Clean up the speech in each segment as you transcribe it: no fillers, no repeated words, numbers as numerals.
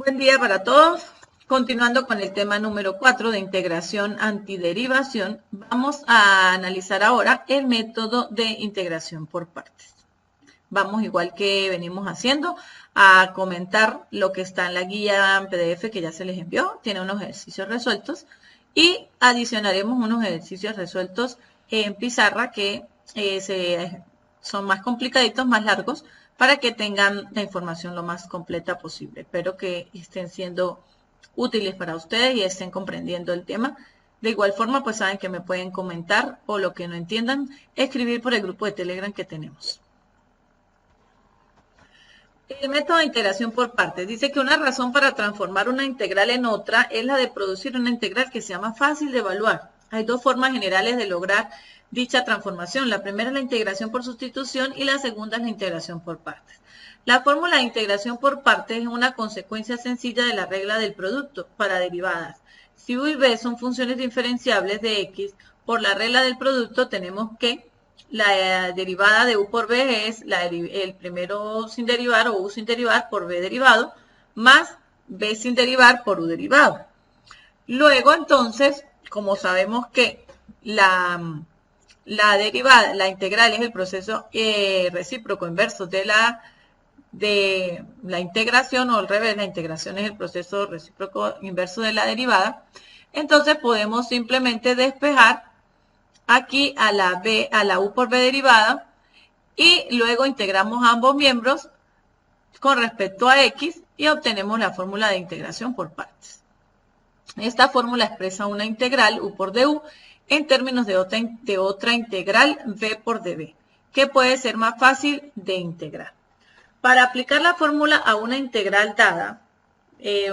Buen día para todos. Continuando con el tema número 4 de integración antiderivación, vamos a analizar ahora el método de integración por partes. Vamos, igual que venimos haciendo, a comentar lo que está en la guía en PDF que ya se les envió. Tiene unos ejercicios resueltos y adicionaremos unos ejercicios resueltos en pizarra que son más complicaditos, más largos, para que tengan la información lo más completa posible. Espero que estén siendo útiles para ustedes y estén comprendiendo el tema. De igual forma, pues saben que me pueden comentar o lo que no entiendan, escribir por el grupo de Telegram que tenemos. El método de integración por partes dice que una razón para transformar una integral en otra es la de producir una integral que sea más fácil de evaluar. Hay dos formas generales de lograr dicha transformación. La primera es la integración por sustitución y la segunda es la integración por partes. La fórmula de integración por partes es una consecuencia sencilla de la regla del producto para derivadas. Si u y b son funciones diferenciables de x, por la regla del producto tenemos que la derivada de u por b es el primero sin derivar o u sin derivar por b derivado, más b sin derivar por u derivado. Luego, entonces, como sabemos que la derivada, la integral es el proceso recíproco inverso de la integración, o al revés, la integración es el proceso recíproco inverso de la derivada, entonces podemos simplemente despejar aquí a la u por b derivada y luego integramos ambos miembros con respecto a x y obtenemos la fórmula de integración por partes. Esta fórmula expresa una integral u por du en términos de otra integral v por dv, que puede ser más fácil de integrar. Para aplicar la fórmula a una integral dada,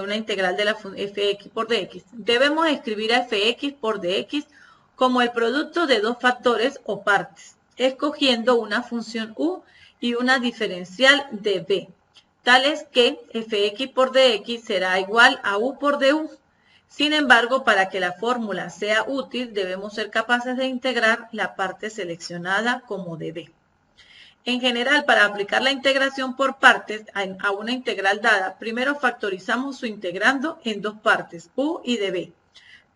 una integral de la fx por dx, debemos escribir a fx por dx como el producto de dos factores o partes, escogiendo una función u y una diferencial de b, tales que fx por dx será igual a u por du. Sin embargo, para que la fórmula sea útil, debemos ser capaces de integrar la parte seleccionada como db. En general, para aplicar la integración por partes a una integral dada, primero factorizamos su integrando en dos partes, u y db,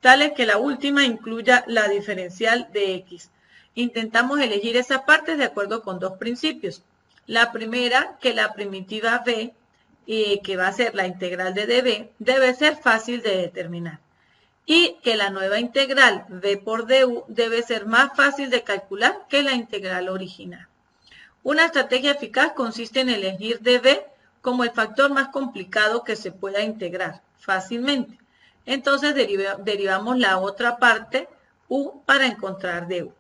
tales que la última incluya la diferencial de x. Intentamos elegir esas partes de acuerdo con dos principios. La primera, que la primitiva b, que va a ser la integral de db, debe ser fácil de determinar. Y que la nueva integral v por du debe ser más fácil de calcular que la integral original. Una estrategia eficaz consiste en elegir db como el factor más complicado que se pueda integrar fácilmente. Entonces derivamos la otra parte, u, para encontrar du.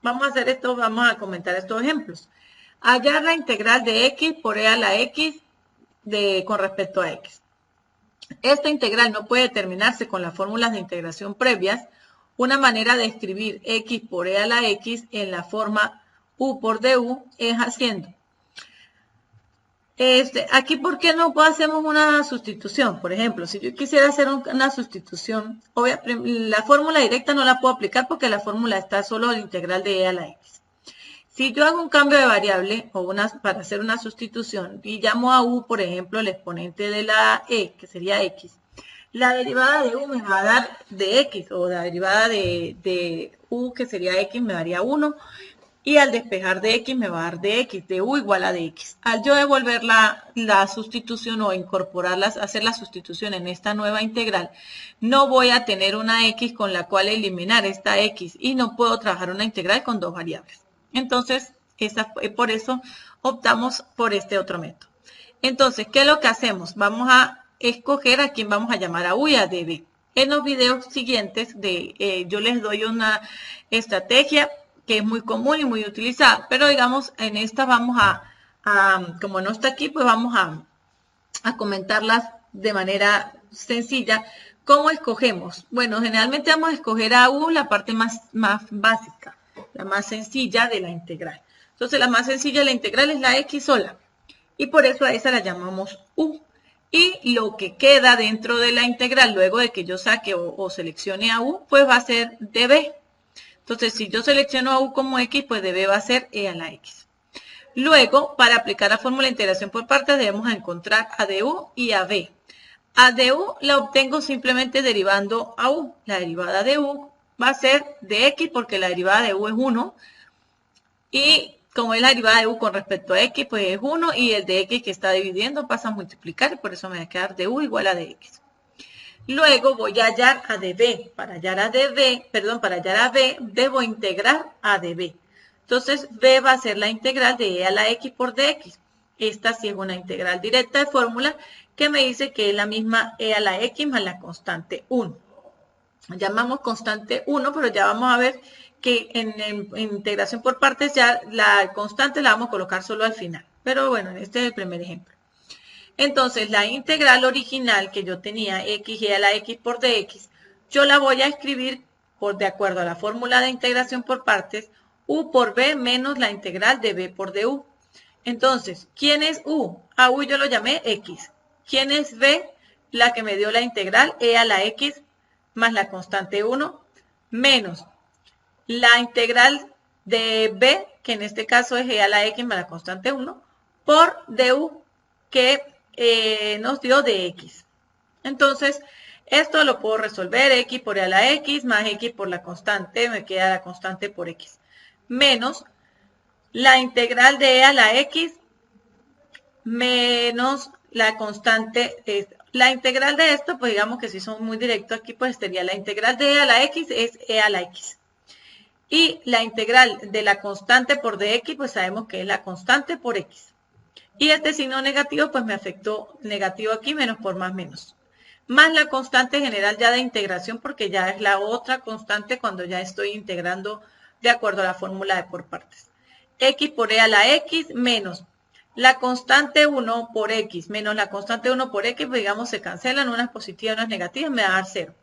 Vamos a hacer esto, vamos a comentar estos ejemplos. Hallar la integral de x por e a la x con respecto a x. Esta integral no puede determinarse con las fórmulas de integración previas. Una manera de escribir x por e a la x en la forma u por du es haciendo. Aquí, ¿por qué no hacemos una sustitución? Por ejemplo, si yo quisiera hacer una sustitución, la fórmula directa no la puedo aplicar porque la fórmula está solo la integral de e a la x. Si yo hago un cambio de variable para hacer una sustitución y llamo a u, por ejemplo, el exponente de la e, que sería x, la derivada de u me va a dar de x, o la derivada de u, que sería x, me daría 1. Y al despejar de x me va a dar de x, de u igual a de x. Al yo devolver la sustitución o incorporarlas, hacer la sustitución en esta nueva integral, no voy a tener una x con la cual eliminar esta x y no puedo trabajar una integral con dos variables. Entonces, por eso optamos por este otro método. Entonces, ¿qué es lo que hacemos? Vamos a escoger a quién vamos a llamar a u y a db. En los videos siguientes yo les doy una estrategia que es muy común y muy utilizada, pero digamos, en esta vamos como no está aquí, pues vamos a comentarlas de manera sencilla. ¿Cómo escogemos? Bueno, generalmente vamos a escoger a u la parte más básica, la más sencilla de la integral. Entonces, la más sencilla de la integral es la x sola, y por eso a esa la llamamos u. Y lo que queda dentro de la integral, luego de que yo saque o seleccione a u, pues va a ser db. Entonces, si yo selecciono a u como x, pues db va a ser e a la x. Luego, para aplicar la fórmula de integración por partes, debemos encontrar a du y a b. A de u la obtengo simplemente derivando a u. La derivada de u va a ser de x porque la derivada de u es 1. Y como es la derivada de u con respecto a x, pues es 1. Y el de x que está dividiendo pasa a multiplicar. Y por eso me va a quedar de u igual a de x. Luego voy a hallar a de b. Para hallar a b, debo integrar a de b. Entonces, b va a ser la integral de e a la x por dx. Esta sí es una integral directa de fórmula que me dice que es la misma e a la x más la constante 1. Llamamos constante 1, pero ya vamos a ver que en integración por partes ya la constante la vamos a colocar solo al final. Pero bueno, este es el primer ejemplo. Entonces, la integral original que yo tenía, x e a la x por dx, yo la voy a escribir de acuerdo a la fórmula de integración por partes, u por b menos la integral de b por du. Entonces, ¿quién es u? A u yo lo llamé x. ¿Quién es b? La que me dio la integral e a la x más la constante 1 menos la integral de b, que en este caso es e a la x más la constante 1, por du, que nos dio de x. Entonces, esto lo puedo resolver, x por e a la x más x por la constante, me queda la constante por x, menos la integral de e a la x menos la constante. La integral de esto, pues digamos que si son muy directos aquí, pues sería la integral de e a la x es e a la x. Y la integral de la constante por dx, pues sabemos que es la constante por x. Y este signo negativo, pues me afectó negativo aquí, menos por más menos. Más la constante general ya de integración, porque ya es la otra constante cuando ya estoy integrando de acuerdo a la fórmula de por partes. X por e a la x menos la constante 1 por x menos la constante 1 por x, pues digamos se cancelan, unas positivas y unas negativas, me va a dar 0.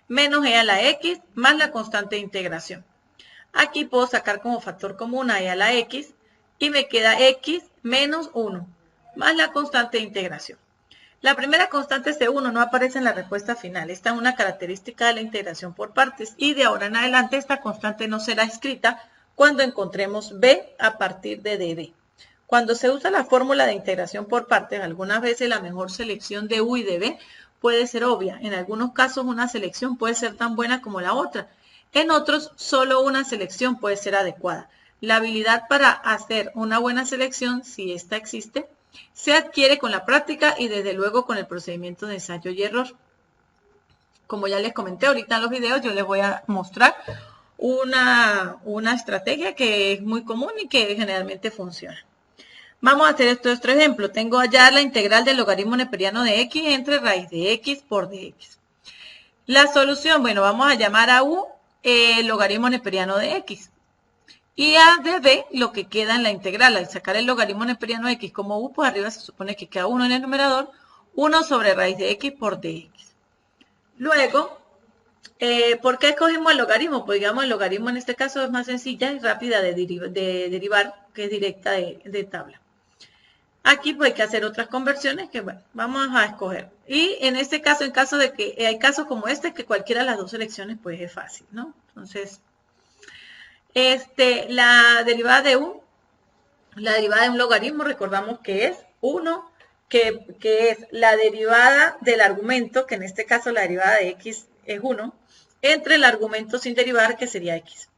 Menos e a la x más la constante de integración. Aquí puedo sacar como factor común a e a la x y me queda x menos 1 más la constante de integración. La primera constante C1 no aparece en la respuesta final. Esta es una característica de la integración por partes y de ahora en adelante esta constante no será escrita cuando encontremos b a partir de dd. Cuando se usa la fórmula de integración por partes, algunas veces la mejor selección de u y de b puede ser obvia. En algunos casos una selección puede ser tan buena como la otra. En otros, solo una selección puede ser adecuada. La habilidad para hacer una buena selección, si esta existe, se adquiere con la práctica y desde luego con el procedimiento de ensayo y error. Como ya les comenté ahorita en los videos, yo les voy a mostrar una estrategia que es muy común y que generalmente funciona. Vamos a hacer estos tres ejemplos. Tengo allá la integral del logaritmo neperiano de x entre raíz de x por dx. La solución, bueno, vamos a llamar a u el logaritmo neperiano de x. Y a de b lo que queda en la integral. Al sacar el logaritmo neperiano de x como u, pues arriba se supone que queda 1 en el numerador, 1 sobre raíz de x por dx. Luego, ¿por qué escogimos el logaritmo? Pues digamos, el logaritmo en este caso es más sencilla y rápida de derivar, que es directa de tabla. Aquí pues hay que hacer otras conversiones que, bueno, vamos a escoger. Y en este caso, en caso de que hay casos como este, que cualquiera de las dos selecciones pues es fácil, ¿no? Entonces, la derivada de u, la derivada de un logaritmo, recordamos que es 1, que es la derivada del argumento, que en este caso la derivada de x es 1, entre el argumento sin derivar, que sería x.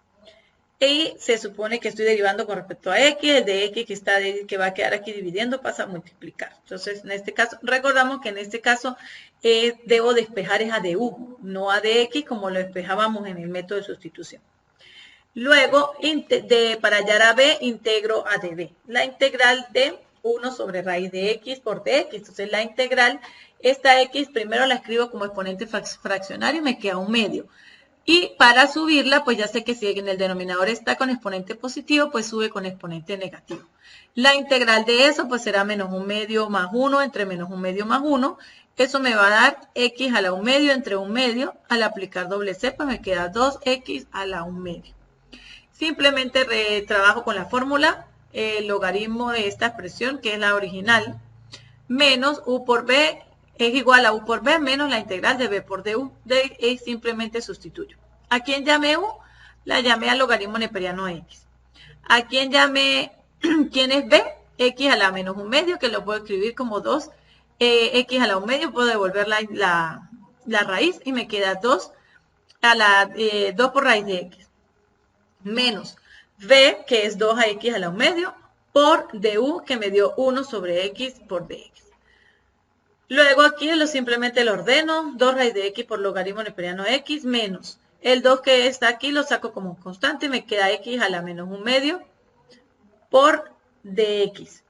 Y se supone que estoy derivando con respecto a x, el de x que va a quedar aquí dividiendo pasa a multiplicar. Entonces, en este caso, recordamos que en este caso debo despejar es a de u, no a de x como lo despejábamos en el método de sustitución. Luego, para hallar a b, integro a db. La integral de 1 sobre raíz de x por dx. Entonces, la integral, esta x primero la escribo como exponente fraccionario y me queda 1 medio. Y para subirla, pues ya sé que si en el denominador está con exponente positivo, pues sube con exponente negativo. La integral de eso, pues será menos 1 medio más 1 entre menos 1 medio más 1. Eso me va a dar x a la 1 medio entre 1 medio. Al aplicar doble c, pues me queda 2x a la 1 medio. Simplemente trabajo con la fórmula, el logaritmo de esta expresión, que es la original, menos u por b es igual a u por b menos la integral de b por du. Y simplemente sustituyo. ¿A quién llamé u? La llamé al logaritmo neperiano de x. ¿A quién llamé? ¿Quién es b? X a la menos 1 medio, que lo puedo escribir como 2 x a la 1/2, puedo devolver la raíz y me queda 2 a la 2 por raíz de x, menos b, que es 2 a x a la 1/2, por du, que me dio 1 sobre x por dx. Luego aquí simplemente lo ordeno, 2 raíz de x por logaritmo neperiano de x, menos el 2 que está aquí lo saco como constante y me queda x a la menos 1/2 por dx.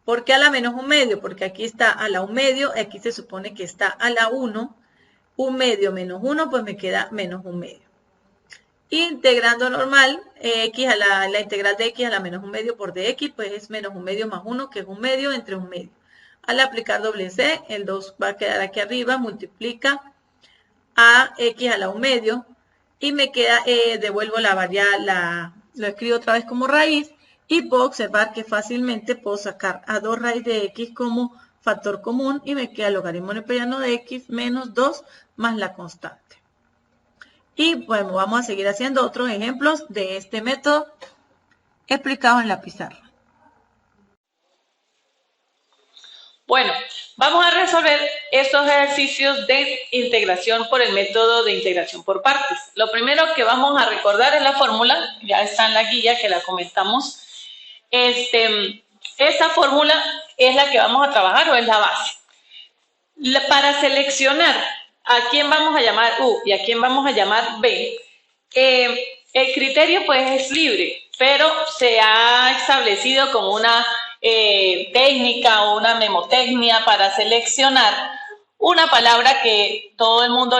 ¿Por qué a la menos 1/2? Porque aquí está a la 1/2, aquí se supone que está a la 1, 1/2 menos 1, pues me queda menos 1/2. Integrando normal, la integral de x a la menos 1/2 por dx, pues es menos 1/2 más 1, que es 1/2 entre 1/2. Al aplicar doble C, el 2 va a quedar aquí arriba, multiplica a x a la 1/2 y me queda, devuelvo la variable, lo escribo otra vez como raíz y puedo observar que fácilmente puedo sacar a 2 raíz de x como factor común y me queda el logaritmo neperiano de x menos 2 más la constante. Y bueno, vamos a seguir haciendo otros ejemplos de este método explicados en la pizarra. Bueno, vamos a resolver estos ejercicios de integración por el método de integración por partes. Lo primero que vamos a recordar es la fórmula, ya está en la guía que la comentamos. Esta fórmula es la que vamos a trabajar o es la base. Para seleccionar a quién vamos a llamar U y a quién vamos a llamar B, el criterio pues es libre, pero se ha establecido como una técnica o una memotecnia para seleccionar una palabra que todo el mundo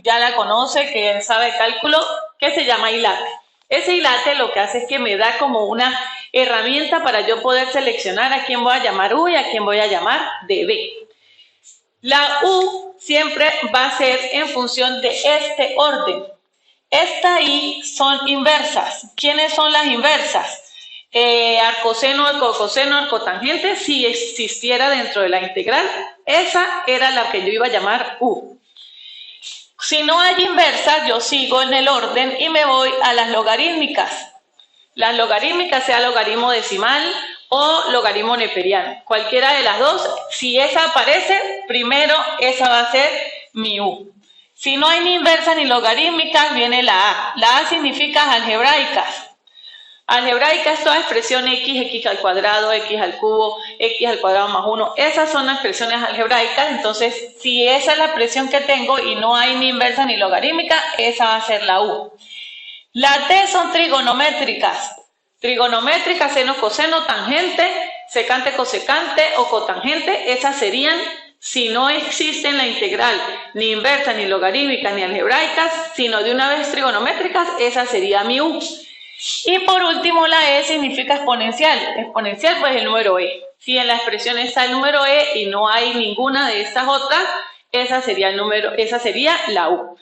ya la conoce, que sabe cálculo, que se llama hilate. Ese hilate lo que hace es que me da como una herramienta para yo poder seleccionar a quién voy a llamar U y a quién voy a llamar de B. La U siempre va a ser en función de este orden. Esta I son inversas. ¿Quiénes son las inversas? Arcoseno, arcocoseno, arcotangente, si existiera dentro de la integral, esa era la que yo iba a llamar U. Si no hay inversas, yo sigo en el orden y me voy a las logarítmicas. Las logarítmicas, sea logaritmo decimal o logaritmo neperiano. Cualquiera de las dos, si esa aparece, primero esa va a ser mi U. Si no hay ni inversas ni logarítmicas, viene la A. La A significa algebraicas. Algebraica es toda expresión x al cuadrado, x al cubo, x al cuadrado más 1. Esas son las expresiones algebraicas. Entonces, si esa es la expresión que tengo y no hay ni inversa ni logarítmica, esa va a ser la U. La T son trigonométricas. Trigonométricas, seno, coseno, tangente, secante, cosecante o cotangente. Esas serían, si no existen la integral ni inversa, ni logarítmicas, ni algebraicas, sino de una vez trigonométricas, esa sería mi U. Y por último, la E significa exponencial. Exponencial, pues el número E. Si en la expresión está el número E y no hay ninguna de estas otras, esa sería la U.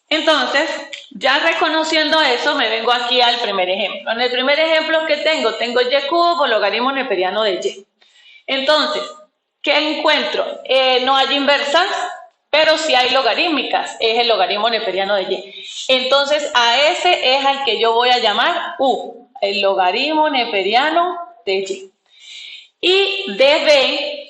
Entonces, ya reconociendo eso, me vengo aquí al primer ejemplo. En el primer ejemplo que tengo y cubo por logaritmo neperiano de y. Entonces, ¿qué encuentro? No hay inversas, pero sí hay logarítmicas, es el logaritmo neperiano de y. Entonces, a ese es al que yo voy a llamar U, el logaritmo neperiano de y. Y dB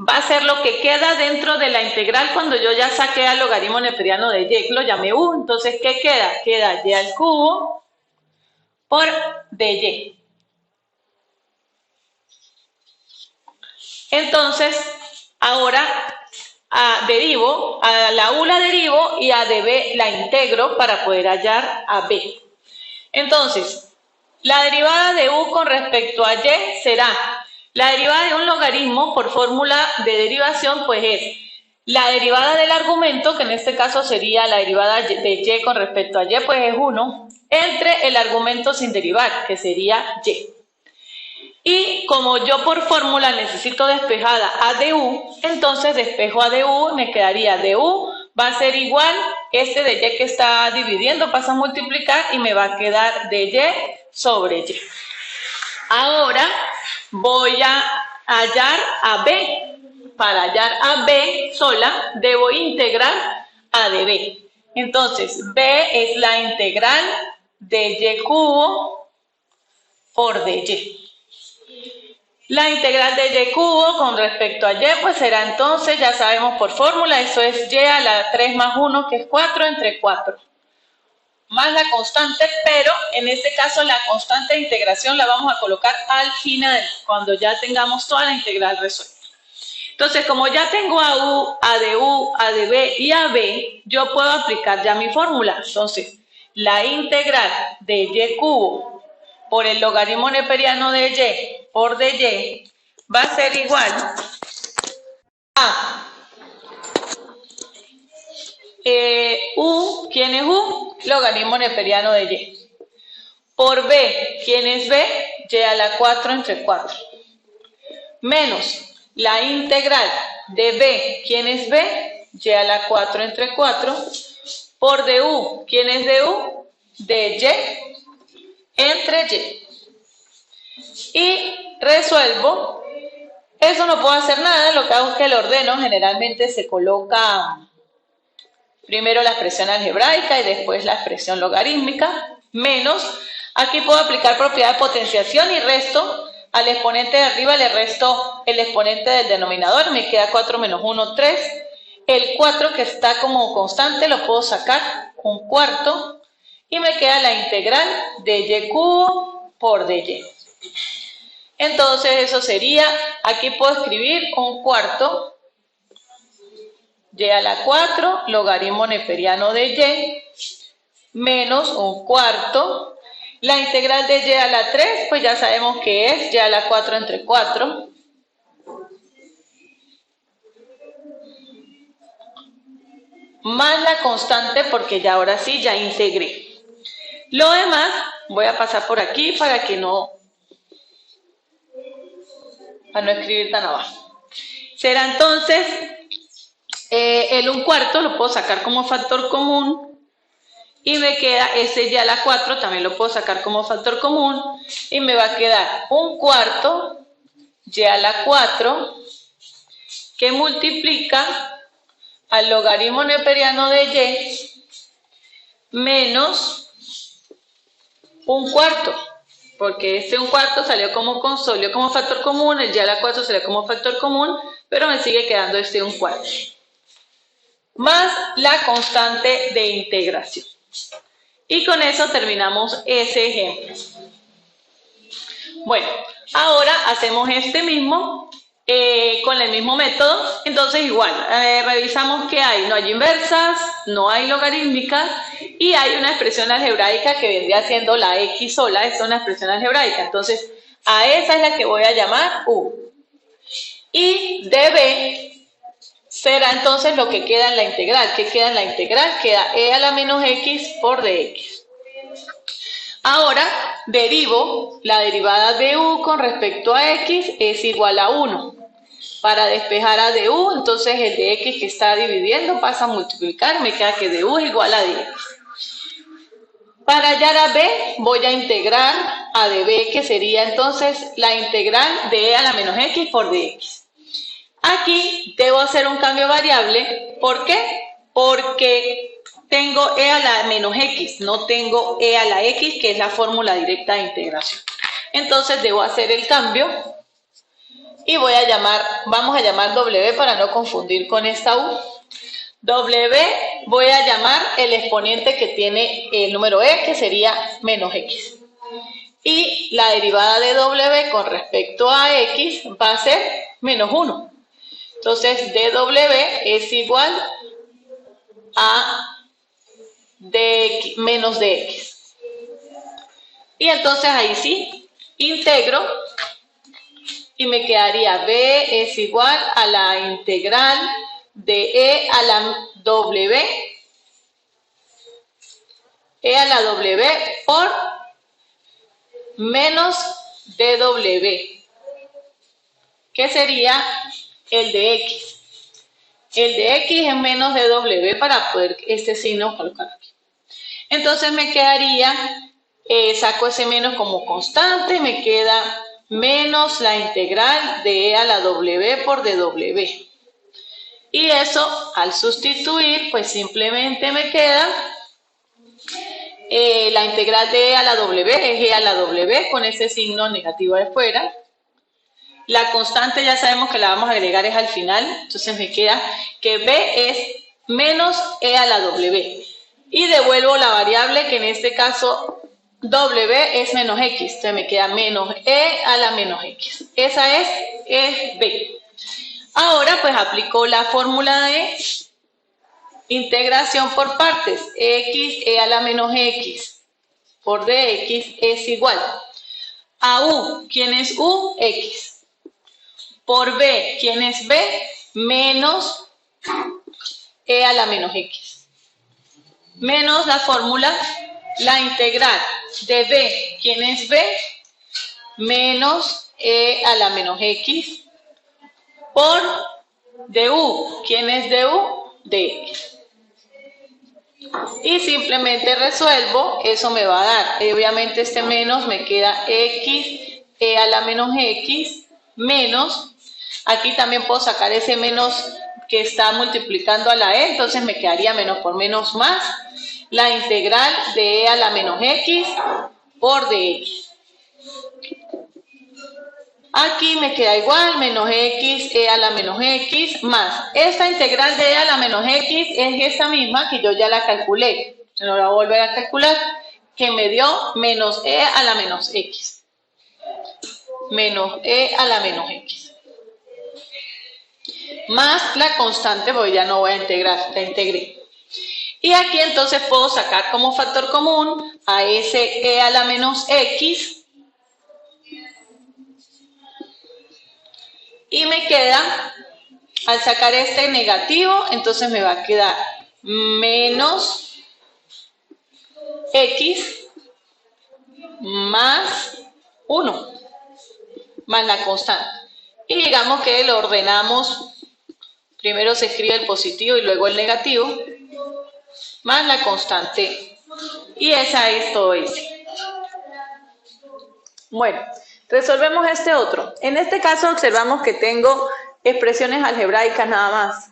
va a ser lo que queda dentro de la integral cuando yo ya saqué al logaritmo neperiano de y, lo llamé U. Entonces, ¿qué queda? Queda y al cubo por dy. Entonces, ahora derivo, a la U la derivo y a dB la integro para poder hallar a B. Entonces, la derivada de U con respecto a y será la derivada de un logaritmo por fórmula de derivación, pues es la derivada del argumento, que en este caso sería la derivada de y con respecto a y, pues es 1, entre el argumento sin derivar, que sería y. Y como yo por fórmula necesito despejada a du, entonces despejo a du, me quedaría du va a ser igual, de y que está dividiendo pasa a multiplicar y me va a quedar de y sobre y. Ahora voy a hallar a b. Para hallar a b sola, debo integrar a db. Entonces, b es la integral de y cubo por dy. La integral de y cubo con respecto a y, pues será entonces, ya sabemos por fórmula, eso es y a la 3 más 1, que es 4 entre 4. Más la constante, pero en este caso la constante de integración la vamos a colocar al final, cuando ya tengamos toda la integral resuelta. Entonces, como ya tengo a u, a de u, a de b y a b, yo puedo aplicar ya mi fórmula. Entonces, la integral de y cubo por el logaritmo neperiano de y por de y va a ser igual a u, ¿quién es u? Logaritmo neperiano de y. Por b, ¿quién es b? Y a la 4 entre 4. Menos la integral de b, ¿quién es b? Y a la 4 entre 4. Por de u, ¿quién es de u? De y entre y. Y resuelvo. Eso no puedo hacer nada, lo que hago es que lo ordeno. Generalmente se coloca primero la expresión algebraica y después la expresión logarítmica. Menos, aquí puedo aplicar propiedad de potenciación y resto. Al exponente de arriba le resto el exponente del denominador, me queda 4 menos 1, 3. El 4 que está como constante lo puedo sacar, un cuarto, y me queda la integral de y cubo por de y. Entonces eso sería, aquí puedo escribir un cuarto, y a la 4, logaritmo neperiano de y, menos un cuarto. La integral de y a la 3, pues ya sabemos que es y a la 4 entre 4. Más la constante, porque ya ahora sí, ya integré. Lo demás, voy a pasar por aquí para no escribir tan abajo. Será entonces, el un cuarto lo puedo sacar como factor común. Y me queda ese y a la 4, también lo puedo sacar como factor común. Y me va a quedar un cuarto y a la 4 que multiplica al logaritmo neperiano de y menos un cuarto. Porque este un cuarto salió como factor común, el y a la 4 salió como factor común, pero me sigue quedando este un cuarto. Más la constante de integración. Y con eso terminamos ese ejemplo. Bueno, ahora hacemos este mismo con el mismo método. Entonces igual, revisamos que hay. No hay inversas, no hay logarítmicas y hay una expresión algebraica que vendría siendo la x sola. Esta es una expresión algebraica. Entonces, a esa es la que voy a llamar u. Y db será entonces lo que queda en la integral. ¿Qué queda en la integral? Queda e a la menos x por dx. Ahora derivo la derivada de u con respecto a x es igual a 1. Para despejar a du, entonces el de x que está dividiendo pasa a multiplicar, me queda que du es igual a dx. Para hallar a b voy a integrar a db, que sería entonces la integral de e a la menos x por dx. Aquí debo hacer un cambio variable. ¿Por qué? Porque tengo e a la menos x, no tengo e a la x, que es la fórmula directa de integración. Entonces debo hacer el cambio y vamos a llamar w para no confundir con esta u. W voy a llamar el exponente que tiene el número e, que sería menos x. Y la derivada de w con respecto a x va a ser menos 1. Entonces, dw es igual a dx, menos dx. Y entonces ahí sí, integro y me quedaría b es igual a la integral de e a la w por menos dw, que sería el de x. El de x es menos de w para poder este signo colocar aquí. Entonces me quedaría, saco ese menos como constante, me queda menos la integral de e a la w por dw. Y eso, al sustituir, pues simplemente me queda la integral de e a la w, es e a la w con ese signo negativo de fuera. La constante ya sabemos que la vamos a agregar es al final, entonces me queda que B es menos E a la W. Y devuelvo la variable que en este caso W es menos X, entonces me queda menos E a la menos X. Esa es B. Ahora pues aplico la fórmula de integración por partes. X E a la menos X por dx es igual a U. ¿Quién es U? X. Por B, ¿quién es B? Menos E a la menos X. Menos la fórmula, la integral de B, ¿quién es B? Menos E a la menos X. Por du, ¿quién es du? Dx. Y simplemente resuelvo, eso me va a dar. Obviamente este menos me queda X, E a la menos X, menos. Aquí también puedo sacar ese menos que está multiplicando a la E, entonces me quedaría menos por menos más. La integral de E a la menos X por dx. Aquí me queda igual, menos X, E a la menos X, más. Esta integral de E a la menos X es esa misma que yo ya la calculé. Se no la voy a volver a calcular, que me dio menos E a la menos X. Menos E a la menos X. Más la constante, porque ya no voy a integrar, la integré. Y aquí entonces puedo sacar como factor común a ese E a la menos X. Y me queda, al sacar este negativo, entonces me va a quedar menos X más 1, más la constante. Y digamos que lo ordenamos, primero se escribe el positivo y luego el negativo, más la constante. Y esa es todo eso. Bueno, resolvemos este otro. En este caso observamos que tengo expresiones algebraicas nada más.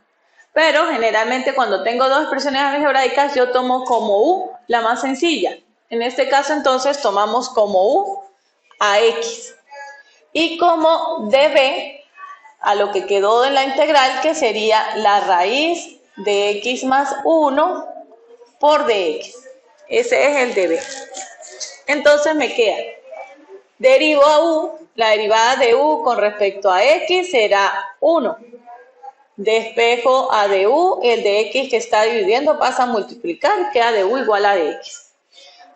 Pero generalmente cuando tengo dos expresiones algebraicas yo tomo como U la más sencilla. En este caso entonces tomamos como U a X. Y como db a lo que quedó de la integral, que sería la raíz de X más 1 por dx. Ese es el db. Entonces me queda, derivo a U, la derivada de U con respecto a X será 1. Despejo a du, el de X que está dividiendo pasa a multiplicar, queda du igual a dx.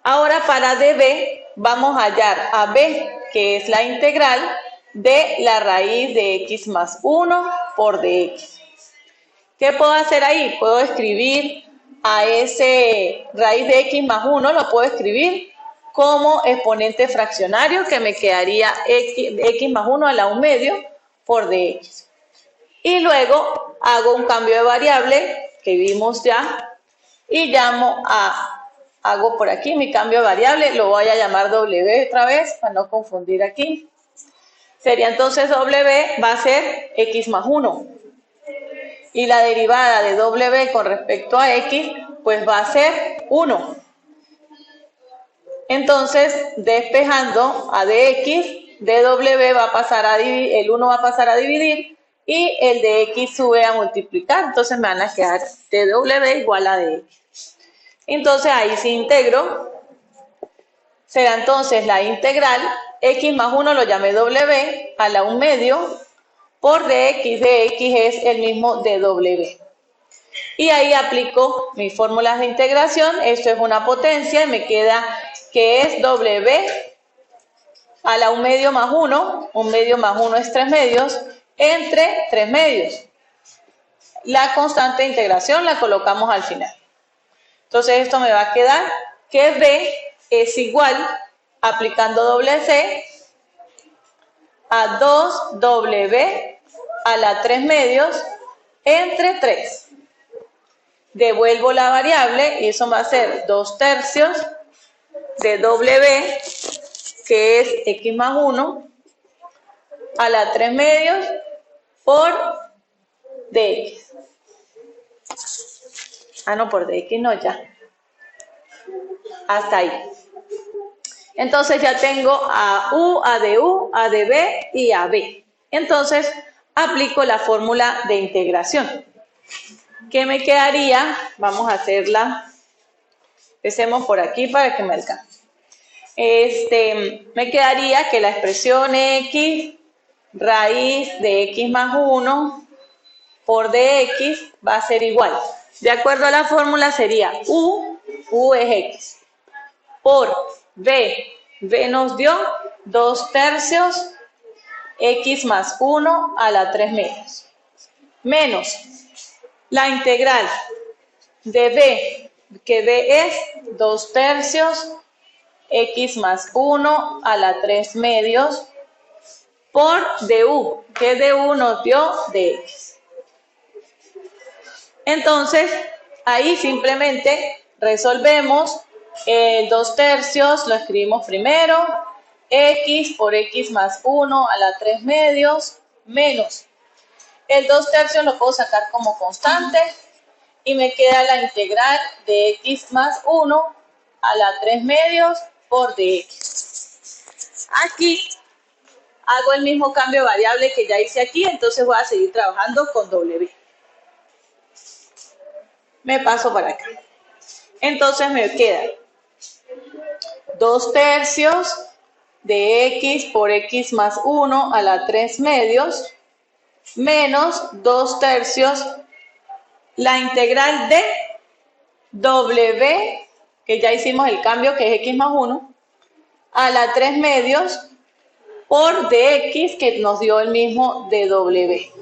Ahora para db vamos a hallar a b, que es la integral de la raíz de X más 1 por dx. ¿Qué puedo hacer ahí? Puedo escribir a ese raíz de X más 1, lo puedo escribir como exponente fraccionario, que me quedaría X más 1 a la 1 medio por dx. Y luego hago un cambio de variable que vimos ya y hago por aquí mi cambio de variable, lo voy a llamar W otra vez para no confundir aquí. Sería entonces W va a ser X más 1. Y la derivada de W con respecto a X pues va a ser 1. Entonces, despejando a dx, dw va a pasar a dividir, el 1 va a pasar a dividir y el de x sube a multiplicar. Entonces me van a quedar dw igual a dx. Entonces ahí si integro, será entonces la integral x más 1 lo llamé w a la 1 medio por dx es el mismo de w. Y ahí aplico mis fórmulas de integración. Esto es una potencia y me queda que es w a la 1 medio más 1, 1 medio más 1 es 3 medios, entre 3 medios. La constante de integración la colocamos al final. Entonces esto me va a quedar que b es igual, aplicando doble c, a 2w a la 3 medios entre 3. Devuelvo la variable y eso va a ser 2 tercios de w, que es x más 1, a la 3 medios por dx. No, por dx no, ya. Hasta ahí. Entonces ya tengo a u, a du, a db y a b. Entonces, aplico la fórmula de integración. ¿Qué me quedaría? Vamos a hacerla. Empecemos por aquí para que me alcance. Me quedaría que la expresión x raíz de x más 1 por dx va a ser igual. De acuerdo a la fórmula sería u es x, por b nos dio 2/3 x más 1 a la 3/2, menos la integral de b, que b es 2/3 x más 1 a la 3/2, por du, que du nos dio dx. Entonces, ahí simplemente resolvemos el 2/3, lo escribimos primero, x por x más 1 a la 3/2, menos el 2/3 lo puedo sacar como constante y me queda la integral de x más 1 a la 3/2 por dx. Aquí hago el mismo cambio de variable que ya hice aquí, entonces voy a seguir trabajando con w. Me paso para acá. Entonces me queda 2/3 de x por x más 1 a la 3/2 menos 2/3 la integral de w, que ya hicimos el cambio, que es x más 1, a la 3/2 por dx, que nos dio el mismo de w.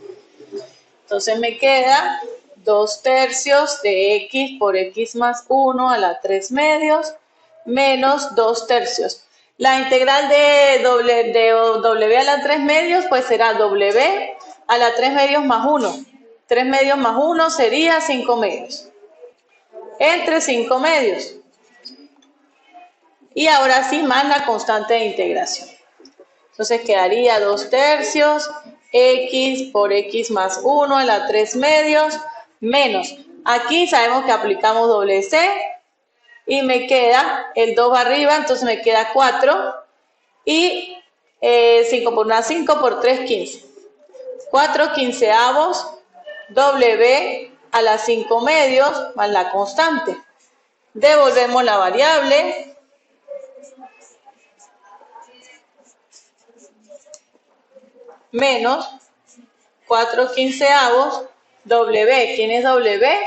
Entonces me queda 2/3 de x por x más 1 a la 3/2 menos 2/3. La integral de w a la 3/2 pues será w a la 3/2 más 1. 3/2 más 1 sería 5/2. Entre 5/2. Y ahora sí más la constante de integración. Entonces quedaría 2/3 x por x más 1 a la 3/2 menos. Aquí sabemos que aplicamos doble C y me queda el 2 arriba, entonces me queda 4 y 5 por 1, 5 por 3, 15. 4/15 w a la 5/2 más la constante. Devolvemos la variable. Menos 4/15 w. ¿Quién es w?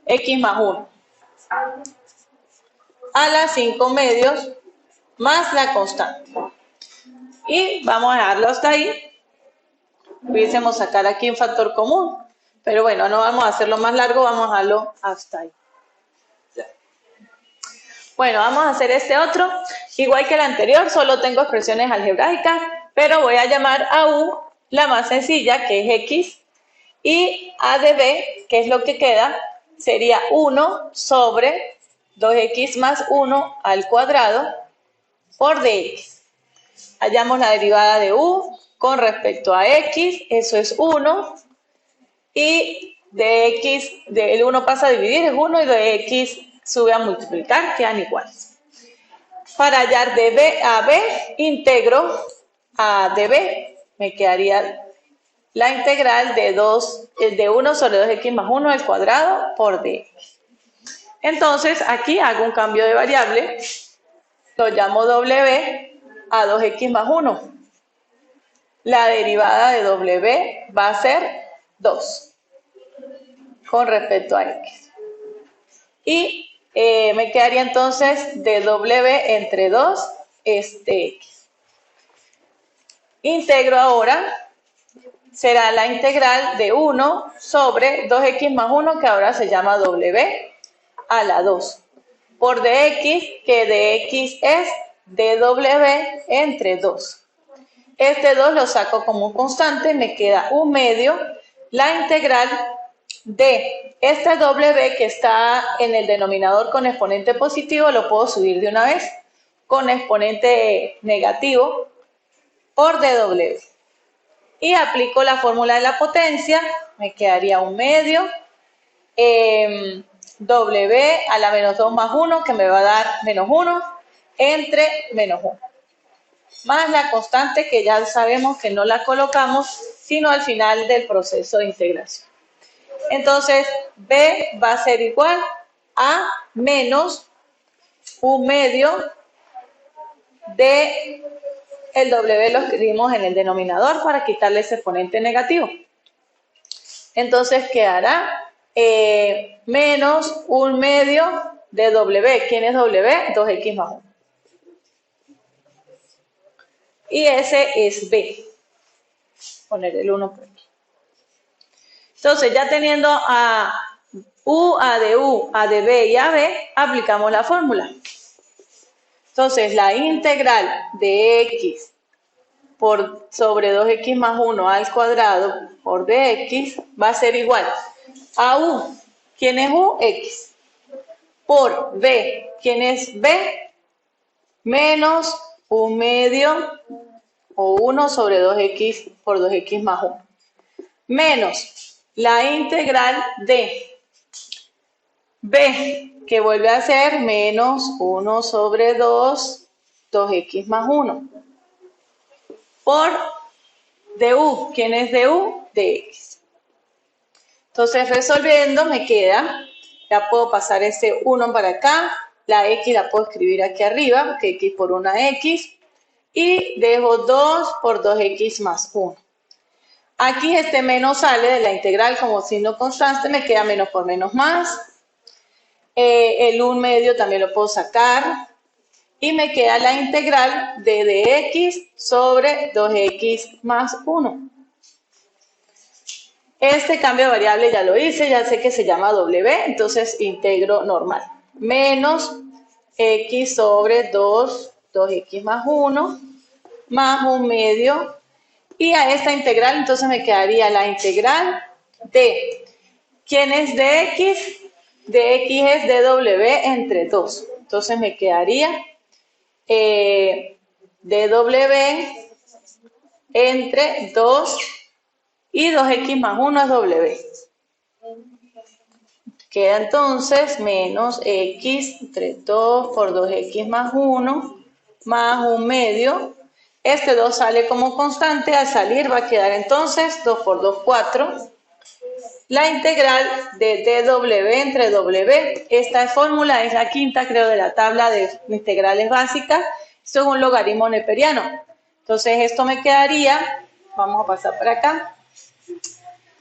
X más 1. A la 5/2 más la constante. Y vamos a dejarlo hasta ahí. Pudiésemos sacar aquí un factor común. Pero bueno, no vamos a hacerlo más largo, vamos a dejarlo hasta ahí. Bueno, vamos a hacer este otro. Igual que el anterior, solo tengo expresiones algebraicas, pero voy a llamar a u la más sencilla, que es x, y a de b, que es lo que queda, sería 1 sobre 2x más 1 al cuadrado por dx. Hallamos la derivada de u con respecto a x, eso es 1, y de x, el 1 pasa a dividir, es 1, y de x sube a multiplicar, quedan iguales. Para hallar de b a b, integro a de b. Me quedaría la integral de 1 sobre 2x más 1 al cuadrado por dx. Entonces, aquí hago un cambio de variable. Lo llamo w a 2x más 1. La derivada de w va a ser 2 con respecto a x. Y me quedaría entonces de w entre 2 x. Integro ahora, será la integral de 1 sobre 2x más 1, que ahora se llama w a la 2, por dx, que dx es dw entre 2. Este 2 lo saco como constante, me queda 1/2, la integral de este w que está en el denominador con exponente positivo, lo puedo subir de una vez con exponente negativo por dw. Y aplico la fórmula de la potencia, me quedaría 1/2 w a la menos 2 más 1, que me va a dar menos 1, entre menos 1. más la constante que ya sabemos que no la colocamos, sino al final del proceso de integración. Entonces, B va a ser igual a menos 1/2 de el W lo escribimos en el denominador para quitarle ese exponente negativo. Entonces quedará menos 1/2 de W. ¿Quién es W? 2x más 1. Y ese es B. Poner el 1 por aquí. Entonces, ya teniendo a U, a de U, a de B y a B, aplicamos la fórmula. Entonces, la integral de x por sobre 2x más 1 al cuadrado por dx va a ser igual a U. ¿Quién es U? X. Por B. ¿Quién es B? Menos 1/2 o 1 sobre 2x por 2x más 1. Menos la integral de B, que vuelve a ser menos 1 sobre 2x más 1. Por du. ¿Quién es du? Dx. Entonces, resolviendo, me queda, ya puedo pasar ese 1 para acá, la x la puedo escribir aquí arriba, porque x por una x, y dejo 2 por 2x más 1. Aquí este menos sale de la integral como signo constante, me queda menos por menos más. El 1/2 también lo puedo sacar. Y me queda la integral de dx sobre 2x más 1. Este cambio de variable ya lo hice, ya sé que se llama w, entonces integro normal. Menos x sobre 2x más 1, más 1/2. Y a esta integral, entonces me quedaría la integral de, ¿quién es dx? Dx es dw entre 2. Entonces me quedaría dw entre 2 y 2x más 1 es w. Queda entonces menos x entre 2 por 2x más 1 más 1/2. Este 2 sale como constante, al salir va a quedar entonces 2 por 2, 4. La integral de dw entre w, esta fórmula es la quinta, creo, de la tabla de integrales básicas. Esto es un logaritmo neperiano. Entonces esto me quedaría, vamos a pasar para acá,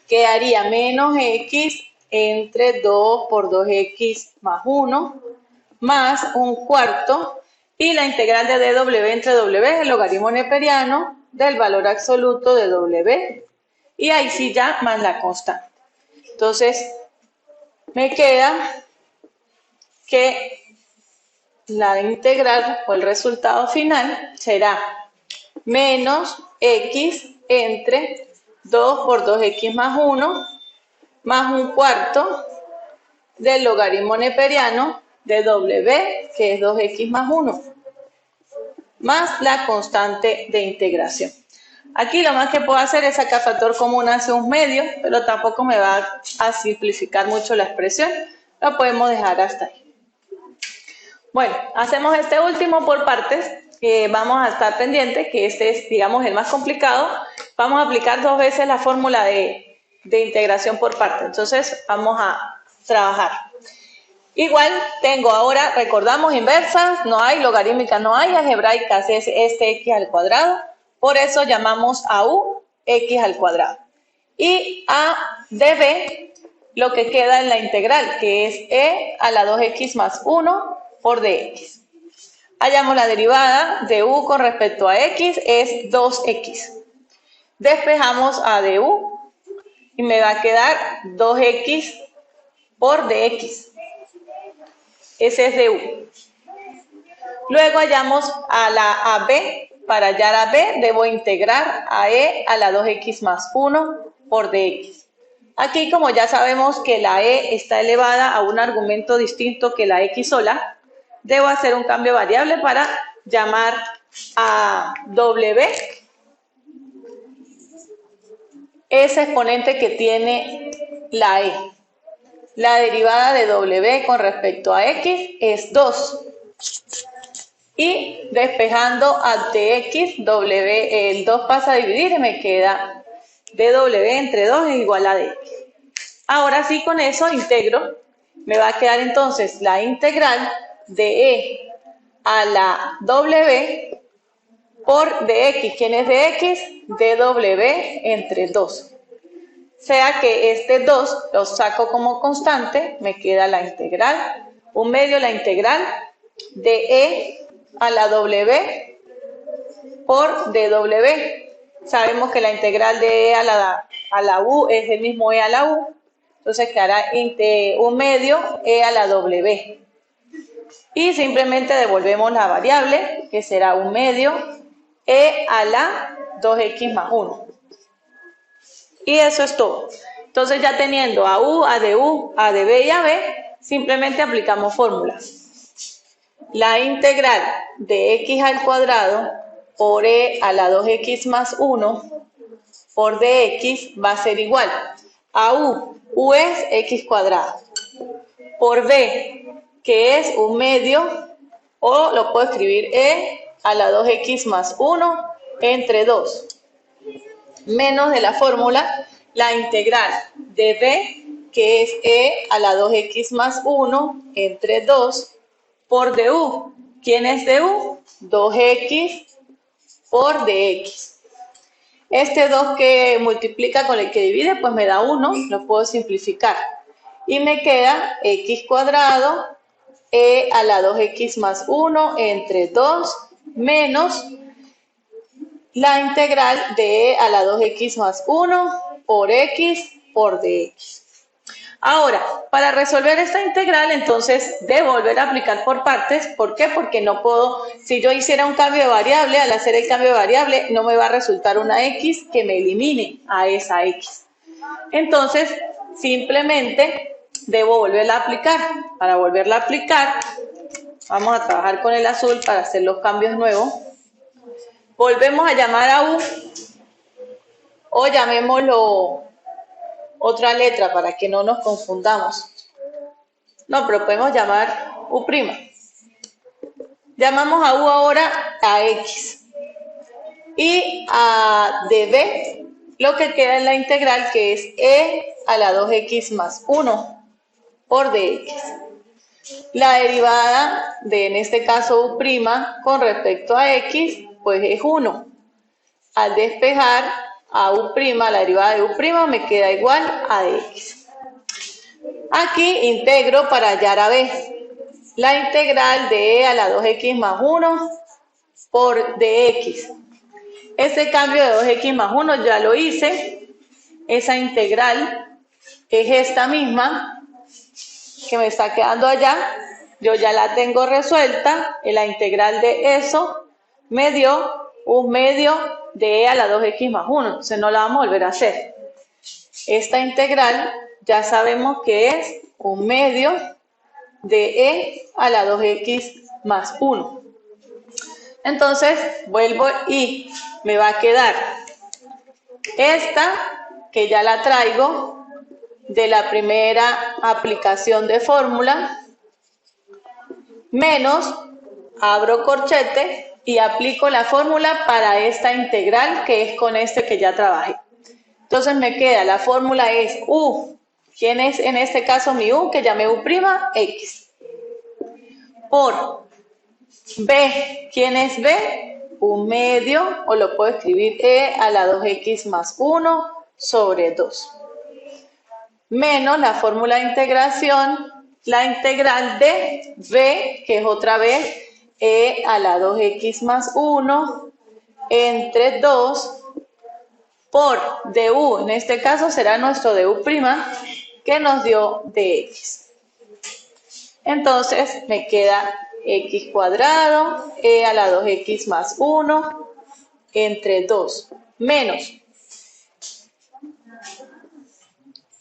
quedaría menos x entre 2 por 2x más 1 más 1/4. Y la integral de dw entre w es el logaritmo neperiano del valor absoluto de w. Y ahí sí ya más la constante. Entonces, me queda que la integral o el resultado final será menos x entre 2 por 2x más 1 más 1/4 del logaritmo neperiano de w, que es 2x más 1, más la constante de integración. Aquí lo más que puedo hacer es sacar factor común hacia 1/2, pero tampoco me va a simplificar mucho la expresión. Lo podemos dejar hasta ahí. Bueno, hacemos este último por partes. Vamos a estar pendientes, que este es, digamos, el más complicado. Vamos a aplicar 2 veces la fórmula de integración por partes. Entonces, vamos a trabajar. Igual tengo ahora, recordamos, inversas, no hay, logarítmicas no hay, algebraicas es este x al cuadrado. Por eso llamamos a u x al cuadrado. Y a db lo que queda en la integral, que es e a la 2x más 1 por dx. Hallamos la derivada de u con respecto a x, es 2x. Despejamos a du y me va a quedar 2x por dx. Ese es du. Luego hallamos a la AB. Para hallar a b, debo integrar a e a la 2x más 1 por dx. Aquí, como ya sabemos que la e está elevada a un argumento distinto que la x sola, debo hacer un cambio de variable para llamar a w ese exponente que tiene la e. La derivada de w con respecto a x es 2. Y despejando a dx, w, el 2 pasa a dividir y me queda dw entre 2 es igual a dx. Ahora sí, con eso integro. Me va a quedar entonces la integral de e a la w por dx. ¿Quién es dx? dw entre 2. O sea que este 2 lo saco como constante, me queda la integral, 1/2 la integral de e a la w por dw. Sabemos que la integral de e a la u es el mismo e a la u, entonces quedará 1/2 e a la w. Y simplemente devolvemos la variable, que será 1/2 e a la 2x más 1. Y eso es todo. Entonces ya teniendo a u, a de u, a de b y a b, simplemente aplicamos fórmulas. La integral de x al cuadrado por e a la 2x más 1 por dx va a ser igual a u es x cuadrado, por b, que es 1/2, o lo puedo escribir e a la 2x más 1 entre 2, menos de la fórmula la integral de b, que es e a la 2x más 1 entre 2 por du. ¿Quién es du? 2x por dx. Este 2 que multiplica con el que divide, pues me da 1, lo puedo simplificar. Y me queda x cuadrado e a la 2x más 1 entre 2 menos la integral de e a la 2x más 1 por x por dx. Ahora, para resolver esta integral, entonces debo volver a aplicar por partes. ¿Por qué? Porque no puedo, si yo hiciera un cambio de variable, al hacer el cambio de variable no me va a resultar una x que me elimine a esa x. Entonces, simplemente debo volverla a aplicar. Para volverla a aplicar, vamos a trabajar con el azul para hacer los cambios nuevos. Volvemos a llamar a u, o llamémoslo otra letra para que no nos confundamos. No, pero podemos llamar u'. Llamamos a u ahora a x. Y a db lo que queda en la integral, que es e a la 2x más 1 por dx. La derivada de, en este caso, u' con respecto a x, pues es 1. Al despejar a u', la derivada de u' me queda igual a dx. Aquí integro para hallar a b. La integral de e a la 2x más 1 por dx. Este cambio de 2x más 1 ya lo hice. Esa integral es esta misma que me está quedando allá. Yo ya la tengo resuelta. La integral de eso me dio 1/2 de e a la 2x más 1. Entonces no la vamos a volver a hacer. Esta integral ya sabemos que es 1/2 de e a la 2x más 1. Entonces vuelvo y me va a quedar esta, que ya la traigo de la primera aplicación de fórmula, menos, abro corchete y aplico la fórmula para esta integral, que es con este que ya trabajé. Entonces me queda, la fórmula es u, ¿quién es en este caso mi u? Que llamé u', x, por b, ¿quién es b? 1/2, o lo puedo escribir e a la 2x más 1 sobre 2. Menos la fórmula de integración, la integral de b, que es otra vez e a la 2x más 1 entre 2 por du, en este caso será nuestro du', que nos dio dx. Entonces me queda x cuadrado e a la 2x más 1 entre 2 menos.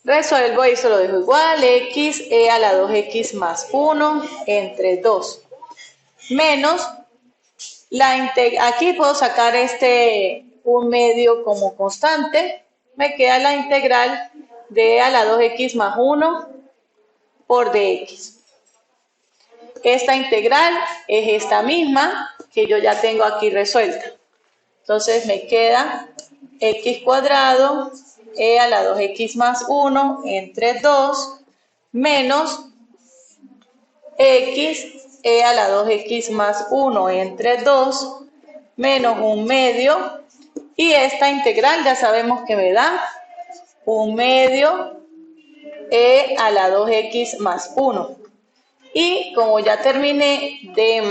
Resuelvo y eso lo dejo igual, x e a la 2x más 1 entre 2 menos aquí puedo sacar este 1/2 como constante, me queda la integral de e a la 2x más 1 por dx. esta integral es esta misma que yo ya tengo aquí resuelta. Entonces me queda x cuadrado e a la 2x más 1 entre 2 menos x e a la 2x más 1 entre 2 menos 1 medio, y esta integral ya sabemos que me da 1 medio e a la 2x más 1. Y como ya terminé de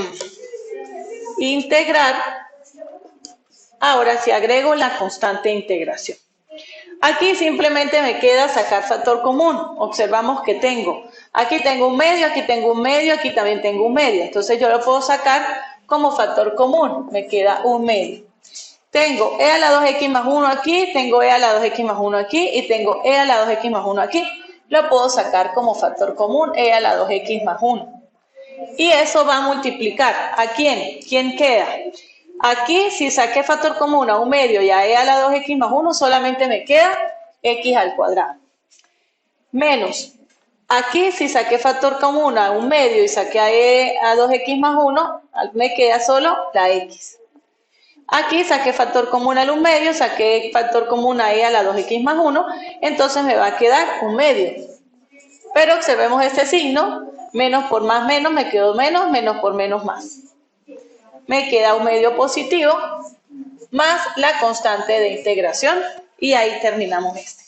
integrar, ahora sí agrego la constante de integración. Aquí simplemente me queda sacar factor común. Observamos que aquí tengo un medio, aquí tengo un medio, aquí también tengo un medio. Entonces yo lo puedo sacar como factor común. Me queda un medio. Tengo e a la 2x más 1 aquí, tengo e a la 2x más 1 aquí y tengo e a la 2x más 1 aquí. Lo puedo sacar como factor común e a la 2x más 1. Y eso va a multiplicar. ¿A quién? ¿Quién queda? Aquí, si saqué factor común a un medio y a e a la 2x más 1, solamente me queda x al cuadrado. Menos, aquí si saqué factor común a un medio y saqué a e a 2x más 1, me queda solo la x. Aquí saqué factor común al un medio, saqué factor común a e a la 2x más 1, entonces me va a quedar un medio. Pero observemos este signo, menos por más menos, me quedó menos, menos por menos más. Me queda un medio positivo más la constante de integración y ahí terminamos este.